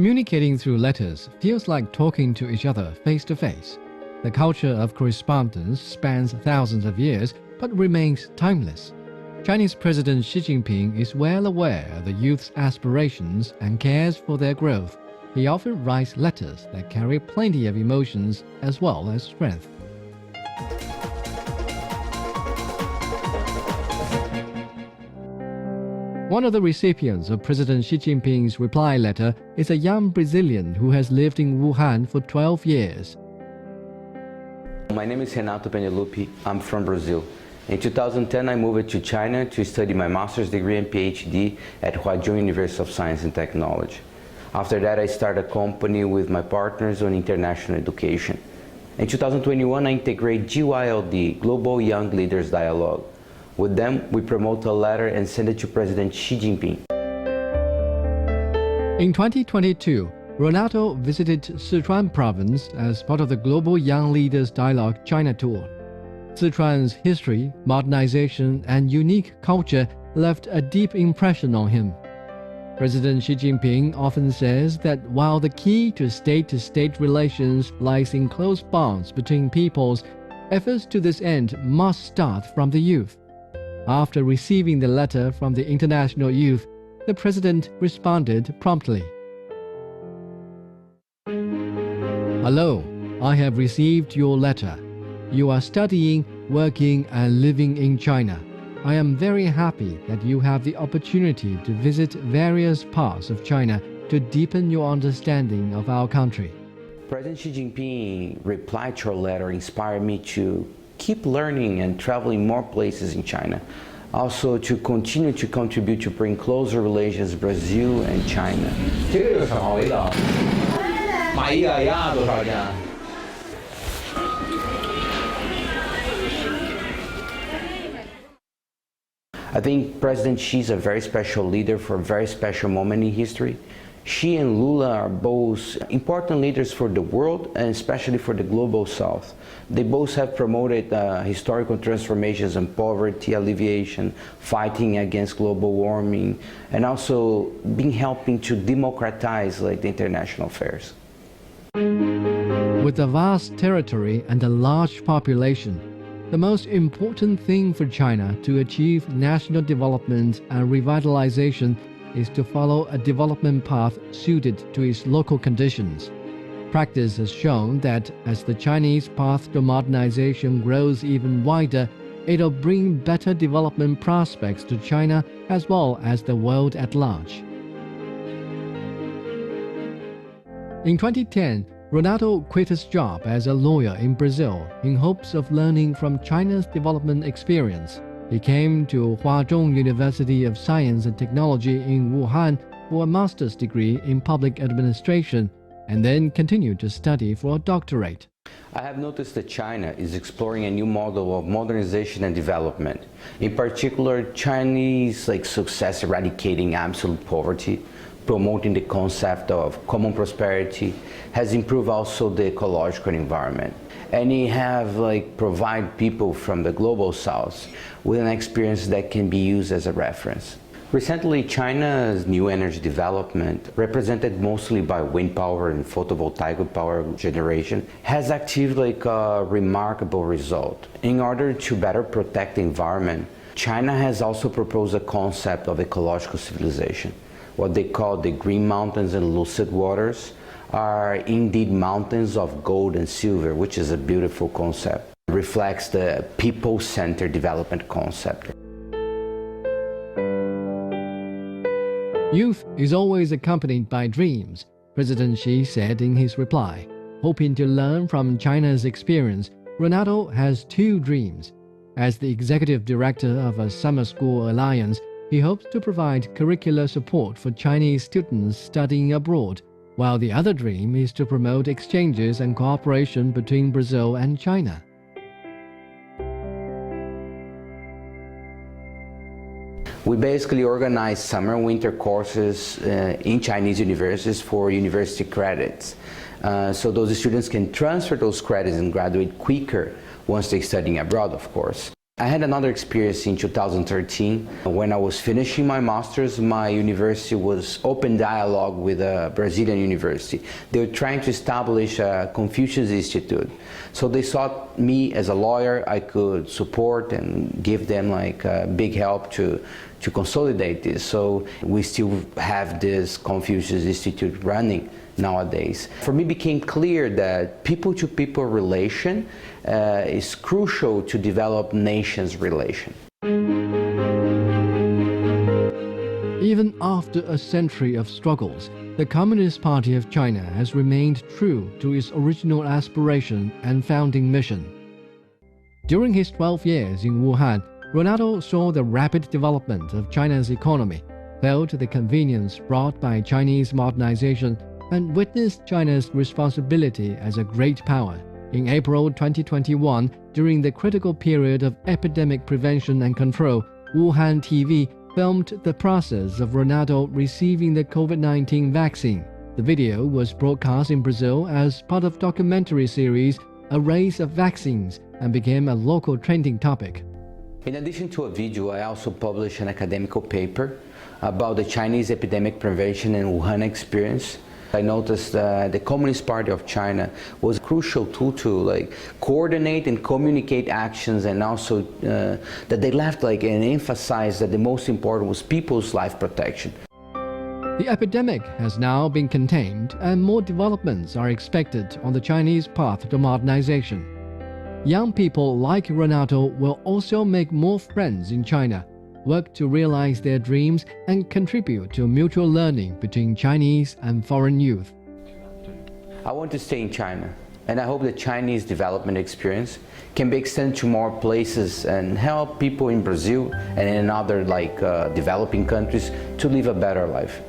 Communicating through letters feels like talking to each other face to face. The culture of correspondence spans thousands of years but remains timeless. Chinese President Xi Jinping is well aware of the youth's aspirations and cares for their growth. He often writes letters that carry plenty of emotions as well as strength. One of the recipients of President Xi Jinping's reply letter is a young Brazilian who has lived in Wuhan for 12 years. My name is Renato Peneluppi. I'm from Brazil. In 2010, I moved to China to study my master's degree and PhD at Huazhong University of Science and Technology. After that, I started a company with my partners on international education. In 2021, I integrate GYLD, Global Young Leaders Dialogue. With them, we promote a letter and send it to President Xi Jinping. In 2022, Renato visited Sichuan province as part of the Global Young Leaders Dialogue China Tour. Sichuan's history, modernization, and unique culture left a deep impression on him. President Xi Jinping often says that while the key to state-to-state relations lies in close bonds between peoples, efforts to this end must start from the youth. After receiving the letter from the international youth, the president responded promptly. Hello, I have received your letter. You are studying, working, and living in China. I am very happy that you have the opportunity to visit various parts of China to deepen your understanding of our country. President Xi Jinping replied to our letter inspired me to keep learning and traveling more places in China. Also to continue to contribute to bring closer relations Brazil and China. I think President Xi is a very special leader for a very special moment in history. Xi and Lula are both important leaders for the world and especially for the global south. They both have promoted historical transformations in poverty alleviation, fighting against global warming, and also been helping to democratize the international affairs. With a vast territory and a large population, the most important thing for China to achieve national development and revitalization is to follow a development path suited to its local conditions. Practice has shown that as the Chinese path to modernization grows even wider, it'll bring better development prospects to China as well as the world at large. In 2010, Renato quit his job as a lawyer in Brazil in hopes of learning from China's development experience. He came to Huazhong University of Science and Technology in Wuhan for a master's degree in public administration and then continued to study for a doctorate. I have noticed that China is exploring a new model of modernization and development. In particular, Chinese success eradicating absolute poverty, promoting the concept of common prosperity, has improved also the ecological environment. And it have provide people from the global south with an experience that can be used as a reference. Recently, China's new energy development, represented mostly by wind power and photovoltaic power generation, has achieved a remarkable result. In order to better protect the environment, China has also proposed a concept of ecological civilization. What they call the green mountains and lucid waters are indeed mountains of gold and silver, which is a beautiful concept. It reflects the people-centered development concept. Youth is always accompanied by dreams, President Xi said in his reply. Hoping to learn from China's experience, Renato has two dreams. As the executive director of a summer school alliance, he hopes to provide curricular support for Chinese students studying abroad, while the other dream is to promote exchanges and cooperation between Brazil and China. We basically organize summer and winter courses in Chinese universities for university credits. So those students can transfer those credits and graduate quicker once they're studying abroad, of course. I had another experience in 2013. When I was finishing my master's, my university was open dialogue with a Brazilian university. They were trying to establish a Confucius Institute. So they saw me as a lawyer. I could support and give them like big help to consolidate this. So we still have this Confucius Institute running nowadays. For me, it became clear that people-to-people relation is crucial to develop nations' relation. Even after a century of struggles, the Communist Party of China has remained true to its original aspiration and founding mission. During his 12 years in Wuhan, Renato saw the rapid development of China's economy, felt the convenience brought by Chinese modernization, and witnessed China's responsibility as a great power. In April 2021, during the critical period of epidemic prevention and control, Wuhan TV filmed the process of Renato receiving the COVID-19 vaccine. The video was broadcast in Brazil as part of documentary series A Race of Vaccines and became a local trending topic. In addition to a video, I also published an academic paper about the Chinese epidemic prevention and Wuhan experience. I noticed that the Communist Party of China was a crucial tool to coordinate and communicate actions, and also that they left and emphasized that the most important was people's life protection. The epidemic has now been contained, and more developments are expected on the Chinese path to modernization. Young people like Renato will also make more friends in China, work to realize their dreams, and contribute to mutual learning between Chinese and foreign youth. I want to stay in China, and I hope the Chinese development experience can be extended to more places and help people in Brazil and in other developing countries to live a better life.